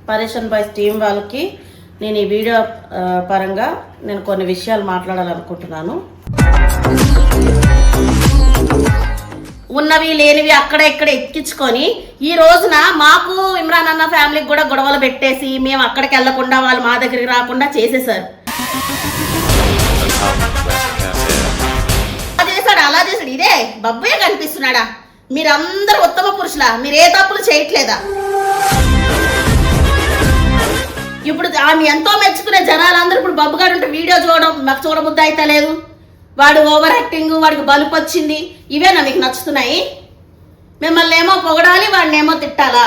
పరేషన్ boys team వాళ్ళకి నేను ఈ వీడియో పరంగా నేను కొన్ని విషయాలు మాట్లాడాలనుకుంటున్నాను. ఉన్నవి లేనివి అక్కడ ఇక్కడ ఎక్కించుకొని ఈ రోజున మాకు ఇమ్రాన్ అన్న ఫ్యామిలీకి కూడా గొడవలు పెట్టేసి మేము అక్కడికి వెళ్లకుండా వాళ్ళు మా దగ్గరికి రాకుండా చేసేసారు. అలా చేశాడు. ఇదే బబ్బే కనిపిస్తున్నాడా? మీరందరూ ఉత్తమ పురుషులా? మీరు ఏ తప్పులు చేయట్లేదా? ఇప్పుడు ఆమె ఎంతో మెచ్చుకునే జనాలందరూ ఇప్పుడు బబ్బు గారు ఉంటే వీడియో చూడడం మాకు చూడబుద్ధి అయితే లేదు. వాడు ఓవర్ యాక్టింగ్, వాడికి బలుపు వచ్చింది, ఇవేనా మీకు నచ్చుతున్నాయి? మిమ్మల్ని ఏమో పొగడాలి, వాడిని ఏమో తిట్టాలా?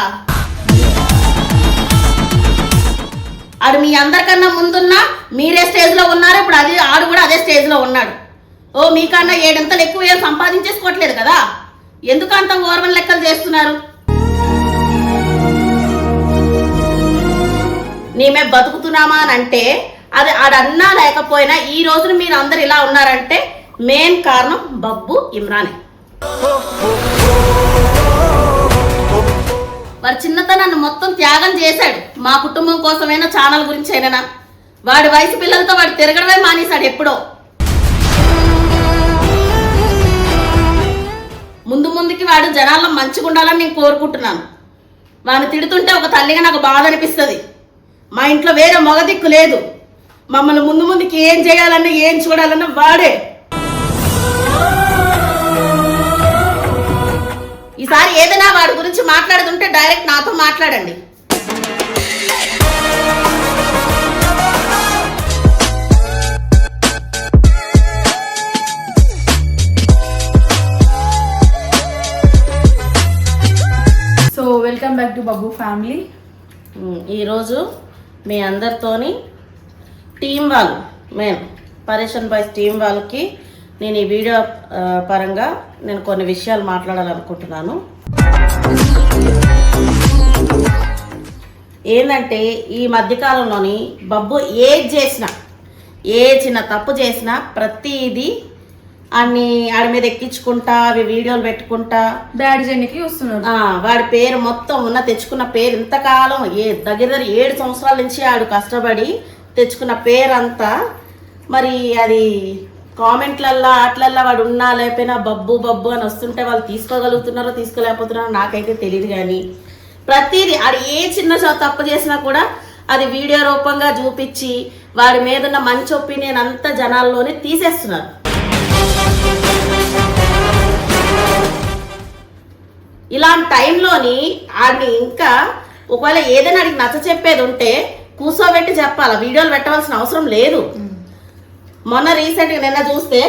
ఆడు మీ అందరికన్నా ముందున్నా మీరే స్టేజ్లో ఉన్నారు, ఇప్పుడు అది ఆడు కూడా అదే స్టేజ్లో ఉన్నాడు. ఓ మీకన్నా 7 అంతలు ఎక్కువ ఏం సంపాదించేసుకోవట్లేదు కదా, ఎందుకంత ఓర్వన్ లెక్కలు చేస్తున్నారు? మేమే బతుకుతున్నామా అని అంటే అది ఆడన్నా లేకపోయినా ఈ రోజున మీరు అందరు ఇలా ఉన్నారంటే మెయిన్ కారణం బబ్బు ఇమ్రానే. వారి చిన్నతనాన్ని మొత్తం త్యాగం చేశాడు మా కుటుంబం కోసమైనా, ఛానల్ గురించి అయినా. వాడి వయసు పిల్లలతో వాడు తిరగడమే మానేశాడు ఎప్పుడో. ముందుకి వాడు జనాల్లో మంచిగా ఉండాలని నేను కోరుకుంటున్నాను. వాడిని తిడుతుంటే ఒక తల్లిగా నాకు బాధ అనిపిస్తుంది. మా ఇంట్లో వేరే మగ దిక్కు లేదు. మమ్మల్ని ముందుకి ఏం చేయాలన్నా ఏం చూడాలన్నా వాడే. ఈసారి ఏదైనా వాడి గురించి మాట్లాడుతుంటే డైరెక్ట్ నాతో మాట్లాడండి. So welcome back to Babbu family. ఈరోజు మీ అందరితోని టీం వాళ్ళు మేము పరేషన్ బాయ్స్ టీం వాళ్ళకి నేను ఈ వీడియో పరంగా నేను కొన్ని విషయాలు మాట్లాడాలనుకుంటున్నాను. ఏంటంటే ఈ మధ్యకాలంలోని బబ్బు ఏది చేసినా, ఏ చిన్న తప్పు చేసినా ప్రతిదీ అన్ని ఆడి మీద ఎక్కించుకుంటా, అవి వీడియోలు పెట్టుకుంటా డాడీ జెన్నికి వస్తున్నాడు. వాడి పేరు మొత్తం తెచ్చుకున్న పేరు ఇంతకాలం దగ్గర 7 సంవత్సరాల నుంచి ఆడు కష్టపడి తెచ్చుకున్న పేరంతా మరి అది కామెంట్లల్లా అట్లల్లా వాడు ఉన్నా లేకపోయినా బబ్బు బబ్బు అని వస్తుంటే వాళ్ళు తీసుకోగలుగుతున్నారో తీసుకోలేకపోతున్నారో నాకైతే తెలియదు. కానీ ప్రతిదీ ఆడు ఏ చిన్న తప్పు చేసినా కూడా అది వీడియో రూపంగా చూపించి వాడి మీద ఉన్న మంచి ఒపీనియన్ అంతా జనాల్లోనే తీసేస్తున్నారు. ఇలాంటి టైంలోని ఆడిని ఇంకా ఒకవేళ ఏదైనా ఆడికి నచ్చ చెప్పేది ఉంటే కూర్చోబెట్టి చెప్పాలి, వీడియోలు పెట్టవలసిన అవసరం లేదు. మొన్న రీసెంట్గా నిన్న చూస్తే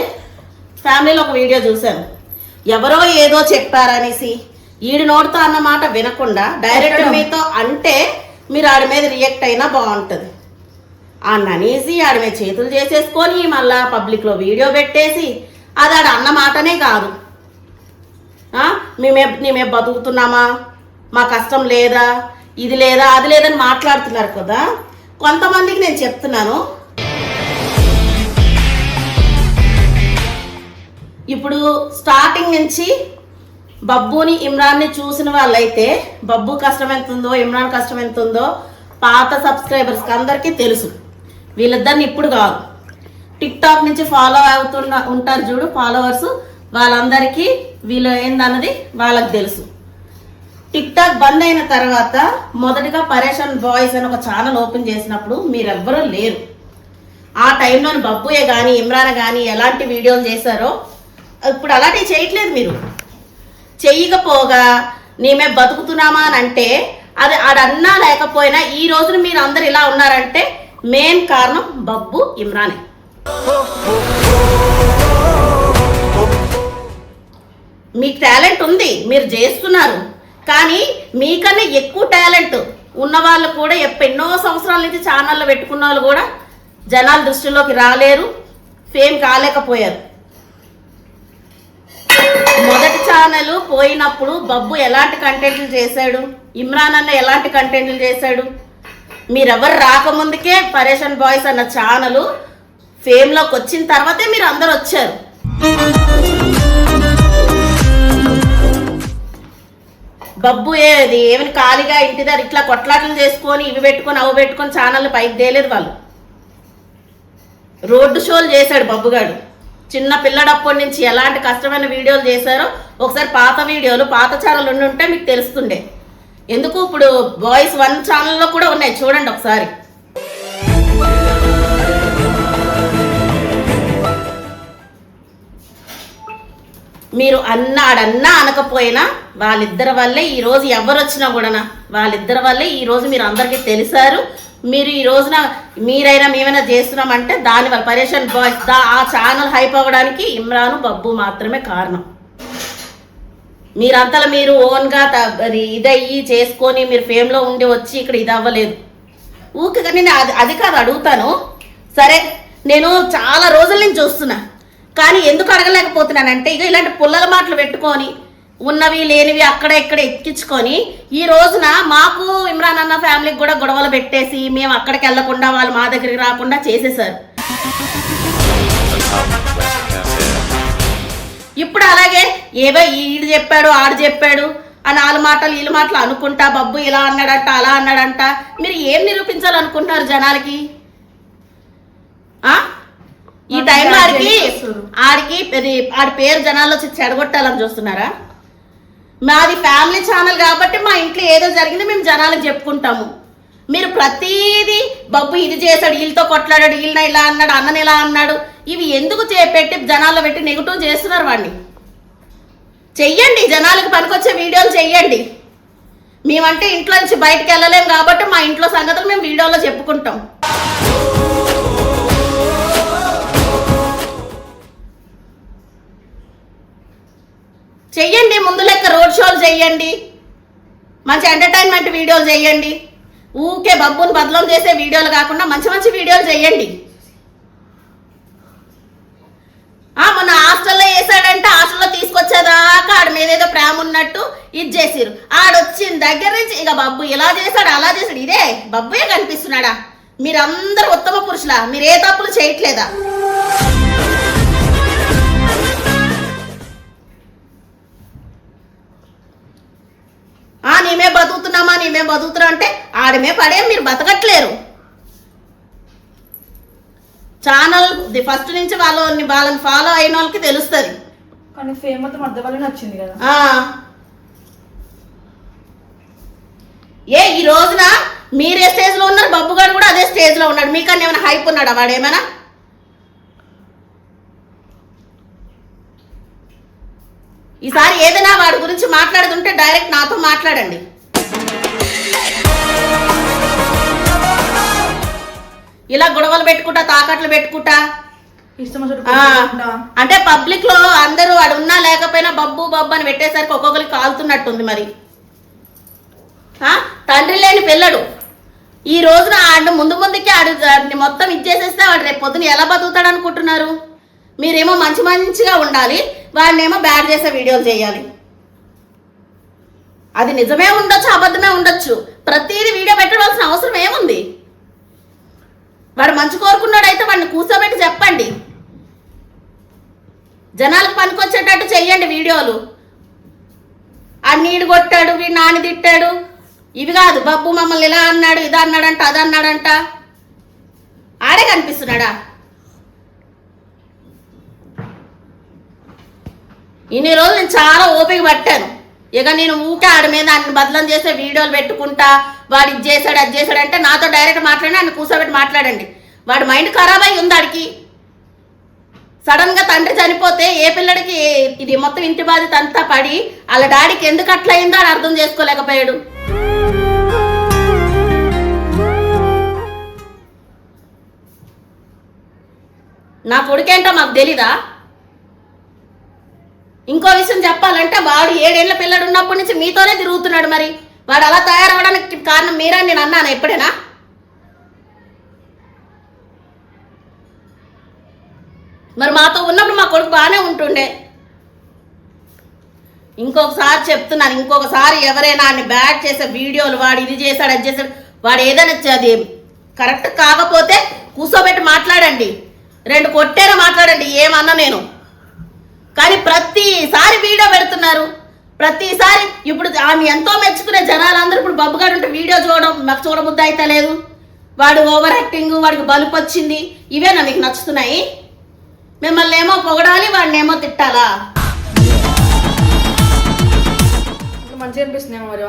ఫ్యామిలీలో ఒక వీడియో చూశాను. ఎవరో ఏదో చెప్పారనేసి ఈడు నోటితో అన్నమాట వినకుండా డైరెక్ట్ మీతో అంటే మీరు ఆడి మీద రియాక్ట్ అయినా బాగుంటుంది. అనేసి ఆడి మీద చేతులు చేసేసుకొని మళ్ళా పబ్లిక్లో వీడియో పెట్టేసి అది ఆడ అన్న మాటనే కాదు. మేమే బతుకుతున్నామా, మా కష్టం లేదా, ఇది లేదా అది లేదని మాట్లాడుతున్నారు కదా. కొంతమందికి నేను చెప్తున్నాను, ఇప్పుడు స్టార్టింగ్ నుంచి బబ్బుని ఇమ్రాన్ని చూసిన వాళ్ళైతే బబ్బు కష్టం ఎంత ఉందో, ఇమ్రాన్ కష్టం ఎంత ఉందో పాత సబ్స్క్రైబర్స్కి అందరికీ తెలుసు. వీళ్ళిద్దరిని ఇప్పుడు కాదు, టిక్ టాక్ నుంచి ఫాలో ఉంటారు చూడు ఫాలోవర్స్, వాళ్ళందరికీ వీళ్ళు ఏందన్నది వాళ్ళకి తెలుసు. టిక్ టాక్ బంద్ అయిన తర్వాత మొదటిగా పరేషన్ బాయ్స్ అని ఒక ఛానల్ ఓపెన్ చేసినప్పుడు మీరెవ్వరూ లేరు. ఆ టైంలోని బబ్బుయే కానీ ఇమ్రాన్ కానీ ఎలాంటి వీడియోలు చేశారో ఇప్పుడు అలాంటివి చేయట్లేదు. మీరు చెయ్యకపోగా మేమే బతుకుతున్నామా అని అంటే అది ఆడన్నా లేకపోయినా ఈ రోజున మీరు అందరు ఇలా ఉన్నారంటే మెయిన్ కారణం బబ్బు ఇమ్రానే. మీకు టాలెంట్ ఉంది, మీరు చేస్తున్నారు. కానీ మీకన్నా ఎక్కువ టాలెంట్ ఉన్న వాళ్ళు కూడా ఎన్నో సంవత్సరాల నుంచి ఛానల్లో పెట్టుకున్న వాళ్ళు కూడా జనాల దృష్టిలోకి రాలేరు, ఫేమ్ కాలేకపోయారు. మొదటి ఛానల్ పోయినప్పుడు బబ్బు ఎలాంటి కంటెంట్లు చేశాడు, ఇమ్రాన్ అన్న ఎలాంటి కంటెంట్లు చేశాడు? మీరెవరు రాకముందుకే పరేషన్ బాయ్స్ అన్న ఛానల్ ఫేమ్లోకి వచ్చిన తర్వాతే మీరు అందరు వచ్చారు. బబ్బు ఏది ఏమైనా ఖాళీగా ఇంటి దగ్గర ఇట్లా కొట్లాటలు చేసుకొని ఇవి పెట్టుకొని అవి పెట్టుకొని ఛానల్ పైకి తేలేదు వాళ్ళు. రోడ్డు షోలు చేశాడు బబ్బుగాడు. చిన్న పిల్లడప్పటి నుంచి ఎలాంటి కష్టమైన వీడియోలు చేశారో ఒకసారి పాత వీడియోలు పాత ఛానల్ ఉంటే మీకు తెలుస్తుండే. ఎందుకు ఇప్పుడు వాయిస్ 1 ఛానల్లో కూడా ఉన్నాయి, చూడండి ఒకసారి. మీరు ఆడన్నా అనకపోయినా వాళ్ళిద్దరి వల్లే ఈరోజు ఎవరు వచ్చినా కూడా వాళ్ళిద్దరి వల్లే ఈరోజు మీరు అందరికీ తెలిసారు. మీరు ఈ రోజున మీరైనా మేమైనా చేస్తున్నామంటే దానివల్ల పరేషన్ బాయ్స్ ఆ ఛానల్ హైప్ అవ్వడానికి ఇమ్రాను బబ్బు మాత్రమే కారణం. మీరంతలో మీరు ఓన్గా ఇదయ్యి చేసుకొని మీరు ఫేమ్లో ఉండి వచ్చి ఇక్కడ ఇది అవ్వలేదు. ఊరికే నేను అది కాదు అడుగుతాను. సరే, నేను చాలా రోజుల నుంచి చూస్తున్నా, కానీ ఎందుకు అడగలేకపోతున్నానంటే ఇక ఇలాంటి పుల్లల మాటలు పెట్టుకొని ఉన్నవి లేనివి అక్కడ ఇక్కడ ఎక్కించుకొని ఈ రోజున మాకు ఇమ్రాన్ అన్న ఫ్యామిలీకి కూడా గొడవలు పెట్టేసి మేము అక్కడికి వెళ్లకుండా వాళ్ళు మా దగ్గరికి రాకుండా చేసేసారు. ఇప్పుడు అలాగే ఏవో ఈడు చెప్పాడు ఆడు చెప్పాడు అని వాళ్ళ మాటలు వీళ్ళ మాటలు అనుకుంటా బబ్బు ఇలా అన్నాడంట అలా అన్నాడంట. మీరు ఏం నిరూపించాలనుకుంటున్నారు జనాలకి? ఈ టైంలో ఆడికి ఆడి పేరు జనాల్లో చెడగొట్టాలని చూస్తున్నారా? మాది ఫ్యామిలీ ఛానల్ కాబట్టి మా ఇంట్లో ఏదో జరిగింది మేము జనాలకు చెప్పుకుంటాము. మీరు ప్రతిదీ బబ్బు ఇది చేశాడు, వీళ్ళతో కొట్లాడాడు, వీళ్ళని ఇలా అన్నాడు, అన్నని ఇలా అన్నాడు, ఇవి ఎందుకు పెట్టి జనాల్లో పెట్టి నెగిటివ్ చేస్తున్నారు? వాడిని చెయ్యండి, జనాలకు పనికొచ్చే వీడియోలు చెయ్యండి. మేమంటే ఇంట్లో నుంచి బయటకు వెళ్ళలేము కాబట్టి మా ఇంట్లో సంగతులు మేము వీడియోలో చెప్పుకుంటాం. చెయ్యండి, ముందు లెక్క రోడ్ షోలు చెయ్యండి, మంచి ఎంటర్టైన్మెంట్ వీడియోలు చెయ్యండి. ఊకే బబ్బుని బదలం చేసే వీడియోలు కాకుండా మంచి మంచి వీడియోలు చెయ్యండి. మొన్న హాస్టల్లో వేసాడంటే హాస్టల్లో తీసుకొచ్చేదాకా ఆడి మీద ఏదో ప్రేమ ఉన్నట్టు ఇది చేసిరు. ఆడొచ్చిన దగ్గర నుంచి ఇక బబ్బు ఇలా చేశాడు అలా చేశాడు, ఇదే బబ్బుయే కనిపిస్తున్నాడా? మీరందరూ ఉత్తమ పురుషులా? మీరు ఏ తప్పులు చేయట్లేదా? నీమే బతుకుతున్నామా నీమే బతుకుతున్నాం అంటే ఆడమే పడే మీరు బతకట్లేరు. ఛానల్ ఫస్ట్ నుంచి వాళ్ళని ఫాలో అయిన వాళ్ళకి తెలుస్తుంది. కానీ ఫేమ్ మొత్తం అర్థం వల్లనే వచ్చింది కదా. ఈ రోజున మీరే స్టేజ్ లో ఉన్నారు, బబ్బు గారు కూడా అదే స్టేజ్ లో ఉన్నాడు. మీకన్నా ఏమైనా హైప్ ఉన్నాడా వాడేమైనా? ఈసారి ఏదైనా వాడి గురించి మాట్లాడుతుంటే డైరెక్ట్ నాతో మాట్లాడండి. ఇలా గొడవలు పెట్టుకుంటా తాకట్లు పెట్టుకుంటా అంటే పబ్లిక్ లో అందరూ వాడు ఉన్నా లేకపోయినా బబ్బు బబ్బు అని పెట్టేసరికి ఒక్కొక్కరికి కాలుతున్నట్టుంది. మరి తండ్రి లేని పిల్లడు ఈ రోజున ఆడు ముందుకి ఆడు మొత్తం ఇచ్చేసేస్తే వాడు రేపు పొద్దున ఎలా బతుకుతాడు అనుకుంటున్నారు? మీరేమో మంచిగా ఉండాలి, వాడినేమో బ్యాడ్ చేసే వీడియోలు చేయాలి. అది నిజమే ఉండొచ్చు, అబద్ధమే ఉండొచ్చు, ప్రతిదీ వీడియో పెట్టవలసిన అవసరం ఏముంది? వాడు మంచి కోరుకున్నాడు అయితే వాడిని కూర్చోబెట్టి చెప్పండి, జనాలకు పనికొచ్చేటట్టు చెయ్యండి వీడియోలు. ఆ నీడు కొట్టాడు, వీడు నాని తిట్టాడు, ఇవి కాదు. బబ్బు మమ్మల్ని ఇలా అన్నాడు, ఇది అన్నాడంట, అది అన్నాడంట, ఆడే కనిపిస్తున్నాడా? ఇన్ని రోజులు నేను చాలా ఓపిక పట్టాను. ఇక నేను ఊకే ఆడి మీద ఆయన బదలం చేసే వీడియోలు పెట్టుకుంటా, వాడు ఇది చేశాడు అది చేశాడు అంటే నాతో డైరెక్ట్ మాట్లాడి ఆయన కూర్చోబెట్టి మాట్లాడండి. వాడి మైండ్ ఖరాబ్ అయి ఉంది. ఆడికి సడన్గా తండ్రి చనిపోతే ఏ పిల్లడికి ఇది మొత్తం ఇంటి బాధ్యత అంతా పడి వాళ్ళ డాడీకి ఎందుకు అట్లా అయిందో అని అర్థం చేసుకోలేకపోయాడు. నా కొడుకేంటో మాకు తెలీదా? ఇంకో విషయం చెప్పాలంటే వాడు 7 ఏళ్ల పిల్లడు ఉన్నప్పటి నుంచి మీతోనే తిరుగుతున్నాడు. మరి వాడు అలా తయారవడానికి కారణం మీరని నేను అన్నాను ఎప్పుడైనా? మరి మాతో ఉన్నప్పుడు మా కొడుకు బాగానే ఉంటుండే. ఇంకొకసారి చెప్తున్నాను, ఇంకొకసారి ఎవరైనా ఆయన బ్యాడ్ చేసే వీడియోలు వాడు ఇది చేశాడు అది చేశాడు, వాడు ఏదైనా అది కరెక్ట్ కాకపోతే కూర్చోబెట్టి మాట్లాడండి, 2 కొట్టేనా మాట్లాడండి, ఏమన్నా నేను. కానీ ప్రతిసారి వీడియో పెడుతున్నారు, ప్రతిసారి ఇప్పుడు ఆమె ఎంతో మెచ్చుకునే జనాలందరూ ఇప్పుడు బబ్బుగాడు ఉంటే వీడియో మాకు చూడబుద్ధి అయితే లేదు, వాడు ఓవర్ యాక్టింగ్, వాడికి బలుపు వచ్చింది, ఇవేనా మీకు నచ్చుతున్నాయి? మిమ్మల్ని ఏమో పొగడాలి, వాడిని ఏమో తిట్టాలా? మంచిగా అనిపిస్తుందేమో మరి.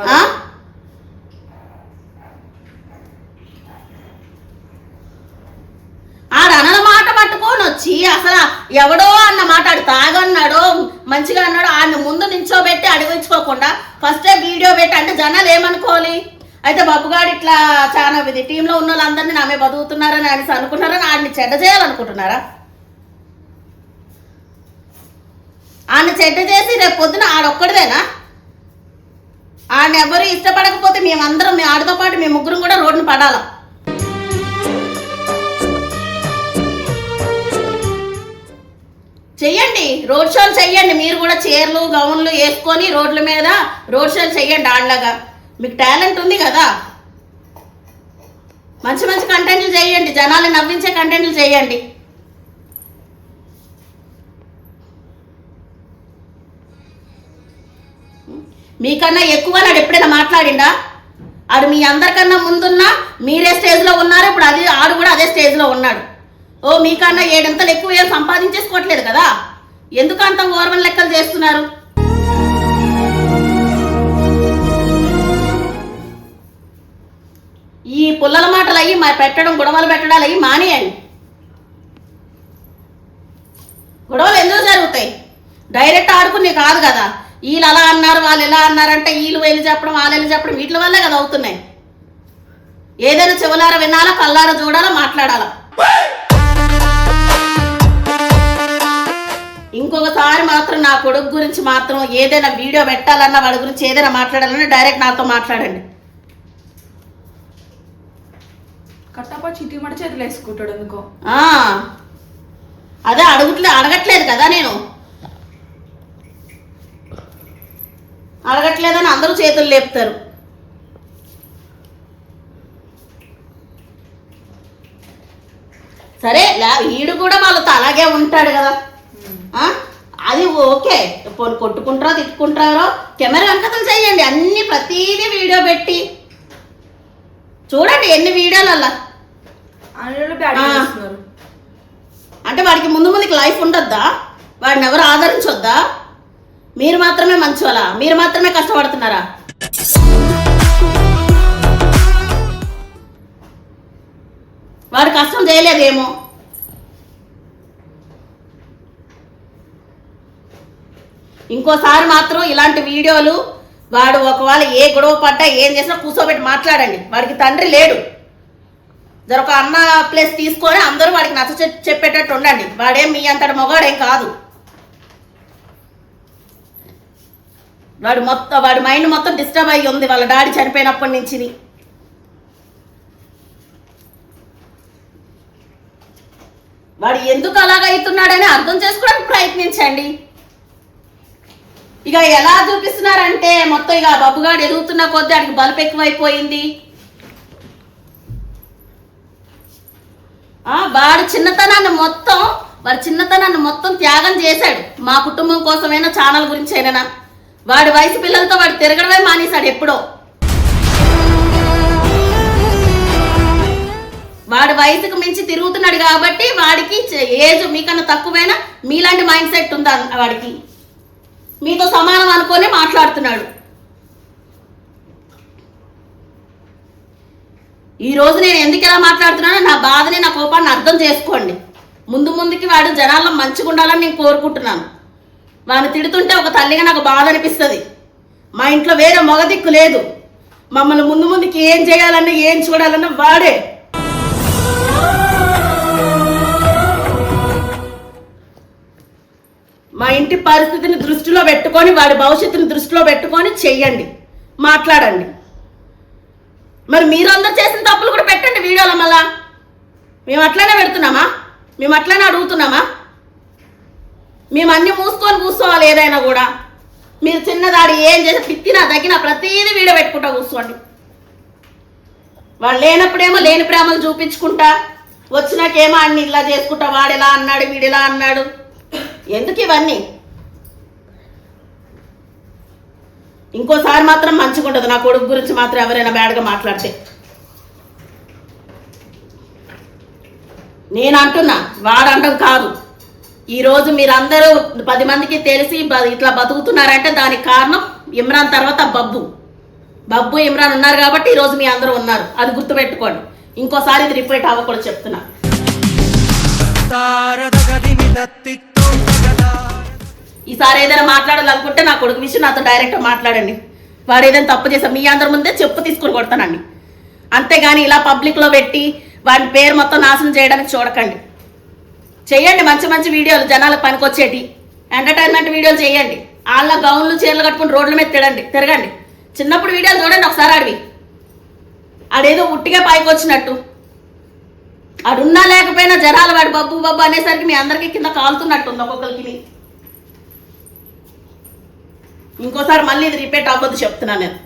ఆడనల మాట పట్టుకొని వచ్చి అసలు ఎవడో అన్న మాట ఆడు తాగన్నాడో మంచిగా అన్నాడో ఆయన ముందు నించోబెట్టి అడిగించుకోకుండా ఫస్టే వీడియో పెట్టి అంటే జనాలు ఏమనుకోవాలి? అయితే బబ్బుగాడు ఇట్లా చాలా ఇది టీంలో ఉన్న వాళ్ళందరినీ నామే బతుకుతున్నారని అనేసి అనుకుంటున్నారని ఆడిని చెడ్డ చేయాలనుకుంటున్నారా? ఆడిని చెడ్డ చేసి రేపు పొద్దున ఆడొక్కడిదేనా? ఆడిని ఎవరు ఇష్టపడకపోతే మేమందరం ఆడితో పాటు మేము ముగ్గురం కూడా రోడ్డును పడాలా? చెయ్యండి, రోడ్ షోలు చెయ్యండి. మీరు కూడా చీరలు గౌన్లు వేసుకొని రోడ్ల మీద రోడ్ షోలు చెయ్యండి. ఆడలాగా మీకు టాలెంట్ ఉంది కదా, మంచి మంచి కంటెంట్లు చేయండి, జనాలు నవ్వించే కంటెంట్లు చేయండి. మీకన్నా ఎక్కువ నాడు ఎప్పుడైనా మాట్లాడిండా? ఆడు మీ అందరికన్నా ముందున్నా మీరే స్టేజ్లో ఉన్నారు, ఇప్పుడు అది ఆడు కూడా అదే స్టేజ్లో ఉన్నాడు. ఓ మీకన్నా 7 అంతలు ఎక్కువ ఏం సంపాదించేసుకోవట్లేదు కదా, ఎందుకు అంత ఓర్వన్ లెక్కలు చేస్తున్నారు? ఈ పుల్లల మాటలు అయ్యి పెట్టడం, గొడవలు పెట్టడాలు అయ్యి మానేయండి. గొడవలు ఎందుకు జరుగుతాయి? డైరెక్ట్ ఆడుకునే కాదు కదా. వీళ్ళు అలా అన్నారు, వాళ్ళు ఎలా అన్నారంటే వీళ్ళు వెళ్ళి చెప్పడం, వాళ్ళు వెళ్ళి చెప్పడం, వీటి వల్లే కదా అవుతున్నాయి. ఏదైనా చెవులారా వినాలా, కళ్ళారా చూడాలా, మాట్లాడాలా. ఇంకొకసారి మాత్రం నా కొడుకు గురించి మాత్రం ఏదైనా వీడియో పెట్టాలన్నా, వాడి గురించి ఏదైనా మాట్లాడాలన్నా డైరెక్ట్ నాతో మాట్లాడండి. కట్టప్ప చిట్టి మడి చేతులు వేసుకుంటాడు ఎందుకో. అదే అడగట్లేదు కదా, నేను అడగట్లేదని అందరూ చేతులు లేపుతారు. సరే వీడు కూడా వాళ్ళతో అలాగే ఉంటాడు కదా, అది ఓకే. కొట్టుకుంటారో తిట్టుకుంటారో కెమెరా వెనకతలు చేయండి, అన్ని ప్రతిదీ వీడియో పెట్టి చూడండి ఎన్ని వీడియోలల్లా. అంటే వాడికి ముందుకి లైఫ్ ఉండొద్దా? వాడిని ఎవరు ఆదరించొద్దా? మీరు మాత్రమే మంచోలా? మీరు మాత్రమే కష్టపడుతున్నారా? వాడు కష్టం చేయలేదేమో. ఇంకోసారి మాత్రం ఇలాంటి వీడియోలు వాడు ఒకవేళ ఏ గొడవ పడ్డా ఏం చేసినా కూర్చోబెట్టి మాట్లాడండి. వాడికి తండ్రి లేడు, జరొక అన్న ప్లేస్ తీసుకొని అందరూ వాడికి నచ్చ చెప్పేటట్టు ఉండండి. వాడేం మీ అంతటి మొగాడేం కాదు. వాడి మైండ్ మొత్తం డిస్టర్బ్ అయ్యి ఉంది వాళ్ళ డాడీ చనిపోయినప్పటి నుంచి. వాడు ఎందుకు అలాగైతున్నాడని అర్థం చేసుకోవడానికి ప్రయత్నించండి. ఇక ఎలా చూపిస్తున్నారంటే మొత్తం ఇక బబ్బుగాడు ఎదుగుతున్న కొద్దీ వాడికి బలుపు ఎక్కువైపోయింది. వాడి చిన్నతనాన్ని మొత్తం త్యాగం చేశాడు. మా కుటుంబం కోసమైనా ఛానల్ గురించి అయినా వాడి వయసు పిల్లలతో వాడు తిరగడమే మానేశాడు ఎప్పుడో. వాడి వయసుకు మించి తిరుగుతున్నాడు కాబట్టి వాడికి ఏజ్ మీకన్నా తక్కువైనా మీలాంటి మైండ్ సెట్ ఉందా వాడికి? మీతో సమానం అనుకొని మాట్లాడుతున్నాడు. ఈరోజు నేను ఎందుకు ఎలా మాట్లాడుతున్నానో నా బాధని, నా కోపాన్ని అర్థం చేసుకోండి. ముందుకి వాడు జనాల్లో మంచిగా ఉండాలని నేను కోరుకుంటున్నాను. వాడిని తిడుతుంటే ఒక తల్లిగా నాకు బాధ అనిపిస్తుంది. మా ఇంట్లో వేరే మగ దిక్కు లేదు. మమ్మల్ని ముందుకి ఏం చేయాలన్నా ఏం చూడాలన్నా వాడే. మా ఇంటి పరిస్థితిని దృష్టిలో పెట్టుకొని వాడి భవిష్యత్తుని దృష్టిలో పెట్టుకొని చెయ్యండి, మాట్లాడండి. మరి మీరందరూ చేసిన తప్పులు కూడా పెట్టండి వీడియోలో. మళ్ళా మేము అట్లానే పెడుతున్నామా? మేము అట్లానే అడుగుతున్నామా? మేము అన్ని మూసుకొని కూర్చోవాలి. ఏదైనా కూడా మీరు చిన్నదాడి ఏం చేసి తిట్టినా తగ్గినా ప్రతిదీ వీడియో పెట్టుకుంటా కూర్చోండి. వాళ్ళు లేనప్పుడేమో లేని ప్రేమలు చూపించుకుంటా, వచ్చినాకేమో అన్ని ఇలా చేసుకుంటా, వాడిలా అన్నాడు వీడిలా అన్నాడు. ఎందుకు ఇవన్నీ? ఇంకోసారి మాత్రం మంచిగా ఉండదు నా కొడుకు గురించి మాత్రం ఎవరైనా బ్యాడ్గా మాట్లాడితే. నేను అంటున్నా, వాడంటం కాదు. ఈరోజు మీరందరూ 10 మందికి తెలిసి ఇట్లా బతుకుతున్నారంటే దానికి కారణం ఇమ్రాన్ తర్వాత బబ్బు ఇమ్రాన్ ఉన్నారు కాబట్టి ఈరోజు మీ అందరూ ఉన్నారు. అది గుర్తుపెట్టుకోండి. ఇంకోసారి ఇది రిపీట్ అవ్వకూడదు చెప్తున్నా. ఈసారి ఏదైనా మాట్లాడాలనుకుంటే నా కొడుకు విషయం నాతో డైరెక్ట్గా మాట్లాడండి. వాడు ఏదైనా తప్పు చేసా మీ అందరి ముందే చెప్పు తీసుకొని కొడతానండి. అంతేగాని ఇలా పబ్లిక్లో పెట్టి వాడి పేరు మొత్తం నాశనం చేయడానికి చూడకండి. చేయండి మంచి మంచి వీడియోలు, జనాలకు పనికొచ్చేటి ఎంటర్టైన్మెంట్ వీడియోలు చేయండి. వాళ్ళ గౌన్లు చీరలు కట్టుకుని రోడ్ల మీద తిరగండి. చిన్నప్పుడు వీడియోలు చూడండి ఒకసారి. ఆడేదో ఉట్టిగా పైకి వచ్చినట్టు. ఆడున్నా లేకపోయినా జనాలు వాడు బబ్బు అనేసరికి మీ అందరికీ కింద కాలుతున్నట్టుంది ఒక్కొక్కరికి. ఇంకోసారి మళ్ళీ ఇది రిపీట్ అవ్వద్దు చెప్తున్నాను నేను.